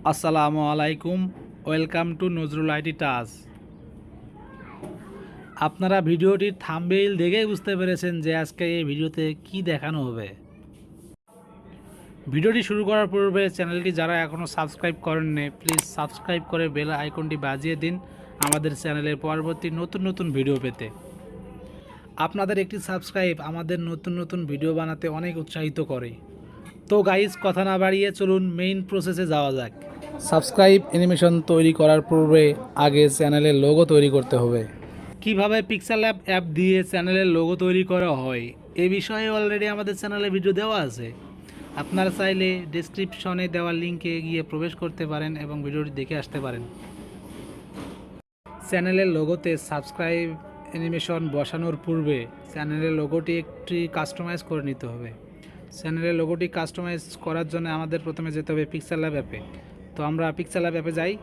আসসালামু আলাইকুম, welcome to Nazrul IT touch. আপনারা ভিডিওটির থাম্বনেইল দেখেই বুঝতে পেরেছেন যে আজকে এই ভিডিওতে কি দেখানো হবে। ভিডিওটি শুরু করার পূর্বে চ্যানেলটি যারা এখনও সাবস্ক্রাইব করেননি প্লিজ সাবস্ক্রাইব করে বেল আইকনটি বাজিয়ে দিন আমাদের চ্যানেলের পরবর্তী নতুন নতুন ভিডিও পেতে। আপনাদের একটি সাবস্ক্রাইব আমাদের নতুন নতুন ভিডিও বানাতে অনেক উৎসাহিত করে। তো গাইজ, কথা না বাড়িয়ে চলুন মেইন প্রসেসে যাওয়া যাক। সাবস্ক্রাইব অ্যানিমেশন তৈরি করার পূর্বে আগে চ্যানেলের লোগো তৈরি করতে হবে। কিভাবে পিক্সেল অ্যাপ দিয়ে চ্যানেলের লোগো তৈরি করা হয় এ বিষয়ে অলরেডি আমাদের চ্যানেলে ভিডিও দেওয়া আছে। আপনারা চাইলে ডেসক্রিপশনে দেওয়া লিঙ্কে গিয়ে প্রবেশ করতে পারেন এবং ভিডিওটি দেখে আসতে পারেন। চ্যানেলের লোগোতে সাবস্ক্রাইব অ্যানিমেশন বসানোর পূর্বে চ্যানেলের লোগোটি একটি কাস্টমাইজ করে নিতে হবে। চ্যানেলের লোগোটি কাস্টমাইজ করার জন্য আমাদের প্রথমে যেতে হবে পিক্সেল অ্যাপে। তো আমরা পিক্সেল অ্যাপে যাই।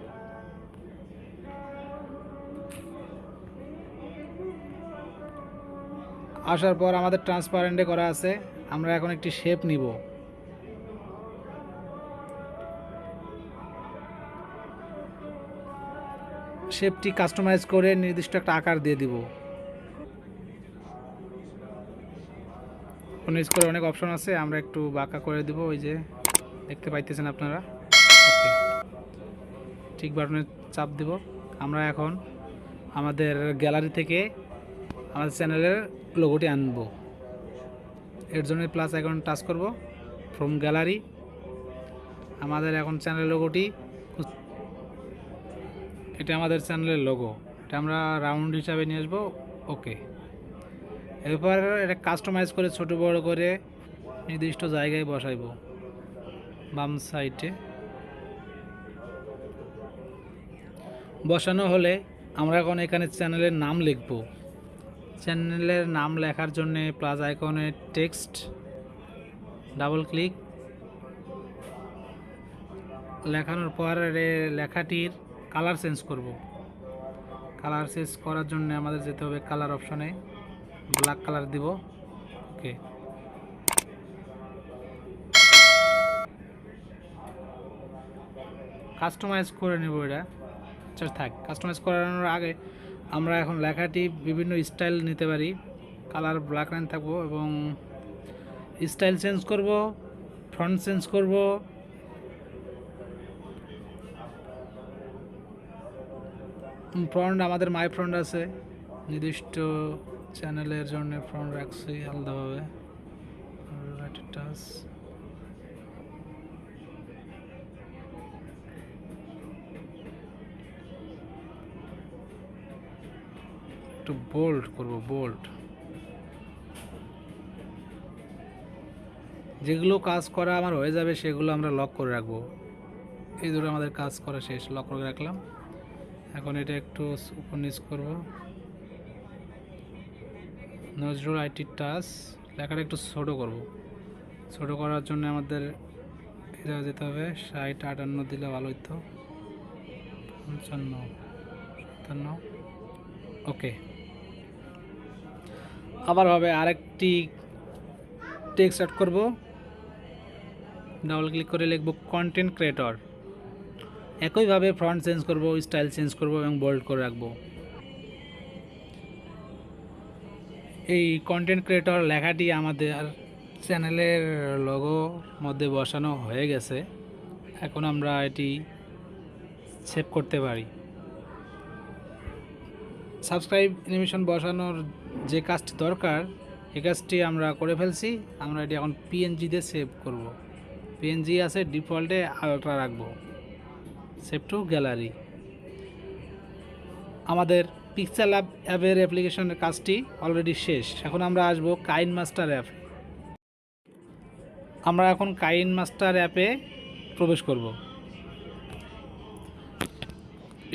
আসার পর আমাদের ট্রান্সপারেন্টে করা আছে। আমরা এখন একটি শেপ নিব। শেপটি কাস্টমাইজ করে নির্দিষ্ট একটা আকার দিয়ে দিব। নিউজ করে অনেক অপশন আছে, আমরা একটু বাঁকা করে দিব। ওই যে দেখতে পাইতেছেন আপনারা। ওকে, ঠিক বাটনে চাপ দিব। আমরা এখন আমাদের গ্যালারি থেকে আমাদের চ্যানেলের লোগোটি আনবো। এর জন্য প্লাস আইকন টাচ করব। ফ্রম গ্যালারি আমাদের এখন চ্যানেলের লোগোটি, এটা আমাদের চ্যানেলের লোগো, এটা আমরা রাউন্ড হিসাবে নিয়ে আসবো। ওকে, এরপর এটা কাস্টমাইজ করে ছোট বড় করে নির্দিষ্ট জায়গায় বসাইব। বাম সাইডে বসানো হলে আমরা এখন এখানে চ্যানেলের নাম লিখব। চ্যানেলের নাম লেখার জন্য প্লাস আইকনে টেক্সট ডাবল ক্লিক। লেখানোর পর লেখাটির কালার চেঞ্জ করব। কালার চেঞ্জ করার জন্য আমাদের যেতে হবে কালার অপশনে, ব্ল্যাক কালার দিব। ওকে, কাস্টমাইজ করে নেব। এটা আচ্ছা থাক। কাস্টমাইজ করানোর আগে আমরা এখন লেখাটি বিভিন্ন স্টাইল নিতে পারি। কালার ব্ল্যাক লাইন থাকবো এবং স্টাইল চেঞ্জ করব, ফন্ট চেঞ্জ করব। ফ্রন্ট আমাদের মাই ফ্রন্ট আছে, নির্দিষ্ট চ্যানেলের জন্য ফ্রন্ট রাখছি আলাদাভাবে। টাচ একটু বোল্ড করব, বোল্ড। যেগুলো কাজ করা আমার হয়ে যাবে সেগুলো আমরা লক করে রাখবো। এই ধরে আমাদের কাজ করা শেষ, লক করে রাখলাম। এখন এটা একটু উপর নিচ করব। নজরুল আইটি টাচ লেখাটা একটু ছোটো করব। ছোটো করার জন্য আমাদের এটা যেতে হবে 60-58 দিলে ভালো হতো। 55-57। ওকে, আবার হবে আরেকটি টেক্সট অ্যাড করব। ডাবল ক্লিক করে লিখব কন্টেন্ট ক্রিয়েটর। একইভাবে ফন্ট চেঞ্জ করব, স্টাইল চেঞ্জ করব এবং বোল্ড করে রাখব। এই কন্টেন্ট ক্রিয়েটর লেখাটি আমাদের চ্যানেলের লোগোর মধ্যে বসানো হয়ে গেছে। এখন আমরা এটি সেভ করতে পারি। সাবস্ক্রাইব অ্যানিমেশন বসানোর যে কাজটি দরকার এই কাজটি আমরা করে ফেলছি। আমরা এটি এখন পিএনজিতে সেভ করব। পিএনজি আছে ডিফল্টে, আলট্রা রাখবো। Save two gallery. আমাদের পিক্সেল অ্যাপের অ্যাপ্লিকেশনের কাজটি অলরেডি শেষ। এখন আমরা আসবো কাইন মাস্টার অ্যাপ। আমরা এখন কাইন মাস্টার অ্যাপে প্রবেশ করব।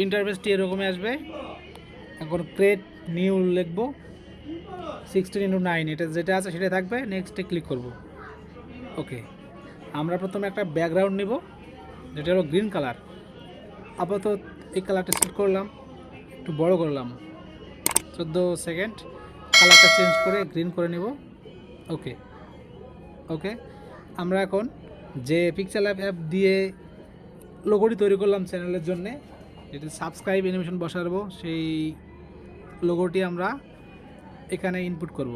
ইন্টারফেসটি এরকমই আসবে। এখন ক্রিয়েট নিউ লিখব, 16:9 এটা যেটা আছে সেটা থাকবে। নেক্সটে ক্লিক করব। ওকে, আমরা প্রথমে একটা ব্যাকগ্রাউন্ড নিব যেটা হলো গ্রিন কালার। আপাতত এই কালারটা সেট করলাম, একটু বড় করলাম 14 সেকেন্ড। কালারটা চেঞ্জ করে গ্রিন করে নেব। ওকে ওকে, আমরা এখন যে পিক্সেল অ্যাপ দিয়ে লোগোটি তৈরি করলাম চ্যানেলের জন্য, যেটি সাবস্ক্রাইব অ্যানিমেশন বসাবো, সেই লোগোটি আমরা এখানে ইনপুট করব।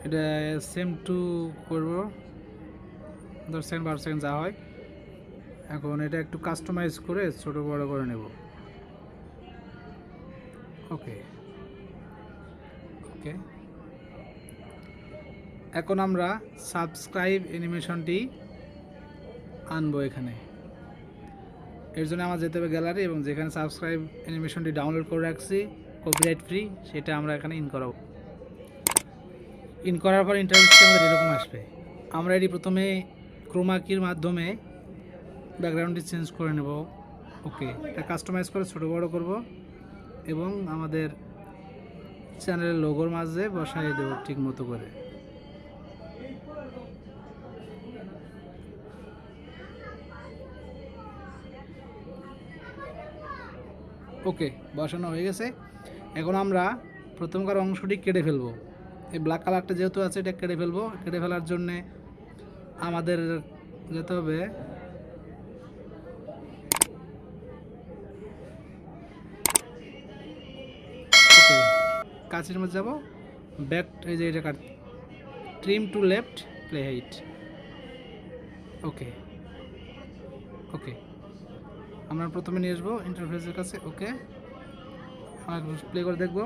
এটা সেম টু করব 10 সেকেন্ড 12 সেকেন্ড যা হয়। এখন এটা একটু কাস্টমাইজ করে ছোট বড় করে নেব। ওকে ওকে, এখন আমরা সাবস্ক্রাইব অ্যানিমেশনটি আনবো এখানে। এর জন্য আমার যেতে হবে গ্যালারি, এবং যেখানে সাবস্ক্রাইব অ্যানিমেশনটি ডাউনলোড করে রাখছি কপিরাইট ফ্রি, সেটা আমরা এখানে ইন করাবো। ইন করার পর ইন্টারফেসটি আমাদের এরকম আসবে। আমরা এটি প্রথমে ক্রোমা কির মাধ্যমে ব্যাকগ্রাউন্ডটি চেঞ্জ করে নেব। ওকে, এটা কাস্টমাইজ করে ছোটো বড়ো করব এবং আমাদের চ্যানেলের লোগোর মাঝে বসাই দেব ঠিক মতো করে। ওকে, বসানো হয়ে গেছে। এখন আমরা প্রথমকার অংশটি কেটে ফেলবো। এই ব্ল্যাক কালারটা যেহেতু আছে, এটা কেটে ফেলবো। কেটে ফেলার জন্যে আমাদের যেতে হবে ওকে, কাছের মধ্যে যাবো, ব্যাক, এই যে এটা cut, trim to left, play height. Okay okay, আমরা প্রথমে নিয়ে আসবো ইন্টারফেসের কাছে। ওকে, আমরা প্লে করে দেখবো।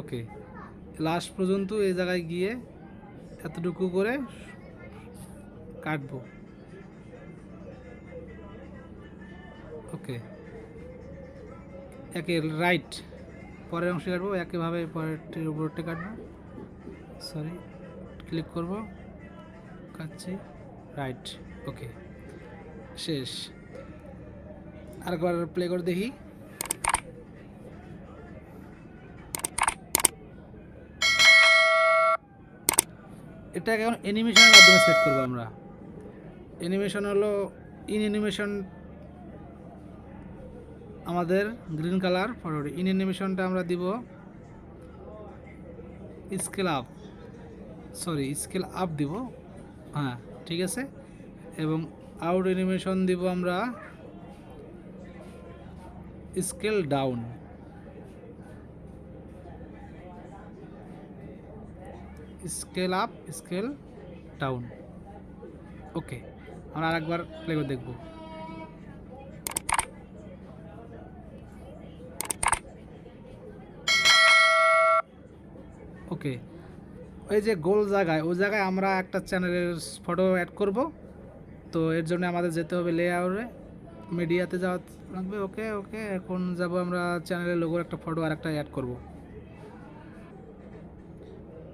ওকে, লাস্ট পর্যন্ত এই জায়গায় গিয়ে এতটুকু করে কাটবো। ওকে, একে রাইট, পরের অংশে কাটবো একইভাবে, পরেরটির উপরটা কাটবো। সরি, ক্লিক করব, কাটছি, রাইট। ওকে, শেষ। আরেকবার প্লে করে দেখি। এটাকে এখন অ্যানিমেশনের মাধ্যমে সেট করবো আমরা। অ্যানিমেশন হলো ইন অ্যানিমেশন, আমাদের গ্রিন কালার ফরওয়ার্ড। ইন অ্যানিমেশনটা আমরা দিব scale up, sorry scale up দিব, হ্যাঁ ঠিক আছে। এবং আউট অ্যানিমেশন দিব আমরা scale down. Scale up, scale down. Okay, আমরা আরেকবার প্লে করে দেখব। ওকে, ওই যে গোল জায়গায়, ওই জায়গায় আমরা একটা চ্যানেলের ফটো অ্যাড করব। তো এর জন্য আমাদের যেতে হবে লেআউটে, মিডিয়াতে যাওয়া লাগবে। ওকে ওকে, এখন যাব আমরা চ্যানেলের লোগোর একটা ফটো আর একটা অ্যাড করব।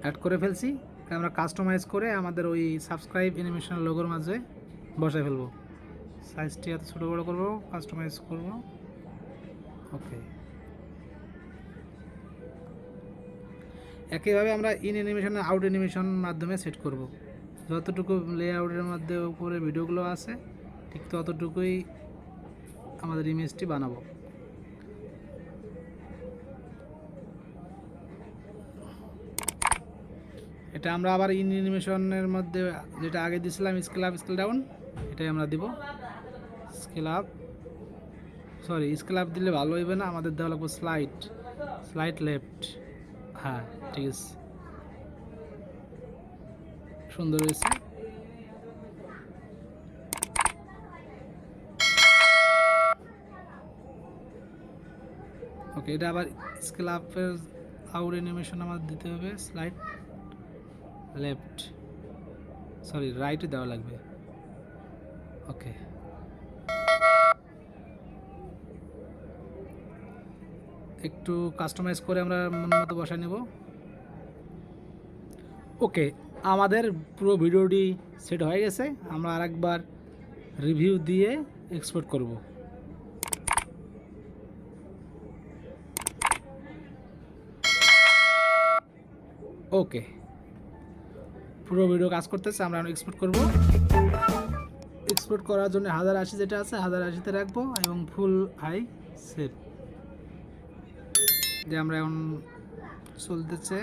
অ্যাড করে ফেলছি। আমরা কাস্টমাইজ করে আমাদের ওই সাবস্ক্রাইব অ্যানিমেশন লোগোর মাঝে বসায় ফেলবো। সাইজটি এত ছোটো বড়ো করব, কাস্টমাইজ করব। ওকে, একইভাবে আমরা ইন অ্যানিমেশন আউট অ্যানিমেশন মাধ্যমে সেট করব। যতটুকু লেআউটের মধ্যে উপরে ভিডিওগুলো আছে ঠিক ততটুকুই আমাদের ইমেজটি বানাবো। এটা আমরা আবার ইন অ্যানিমেশনের মধ্যে যেটা আগে দিয়েছিলাম স্কেল আপ স্কেল ডাউন, এটাই আমরা দিব। Scale up, sorry scale up দিলে ভালো হইবে না, আমাদের দেওয়া লাগবে স্লাইড, স্লাইড লেফট। হ্যাঁ ঠিক আছে, সুন্দর হয়েছে। ওকে, এটা আবার স্কেল আপের আউট অ্যানিমেশন আমাদের দিতে হবে স্লাইড লেফট, সরি রাইটে দেওয়া লাগবে। ওকে, একটু কাস্টমাইজ করে আমরা মন মতো বসায় নেব। ওকে, আমাদের পুরো ভিডিওটি সেট হয়ে গেছে। আমরা আরেকবার রিভিউ দিয়ে এক্সপোর্ট করব। ওকে, পুরো ভিডিও কাজ করতেছে, আমরা এক্সপোর্ট করব। এক্সপোর্ট করার জন্য 1080 যেটা আছে 1080-তে রাখবো এবং ফুল হাই সেভ যে আমরা এখন চলতেছে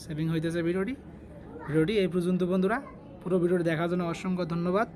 সেভিং হইতেছে ভিডিওটি এই পর্যন্ত বন্ধুরা। পুরো ভিডিওটি দেখার জন্য অসংখ্য ধন্যবাদ।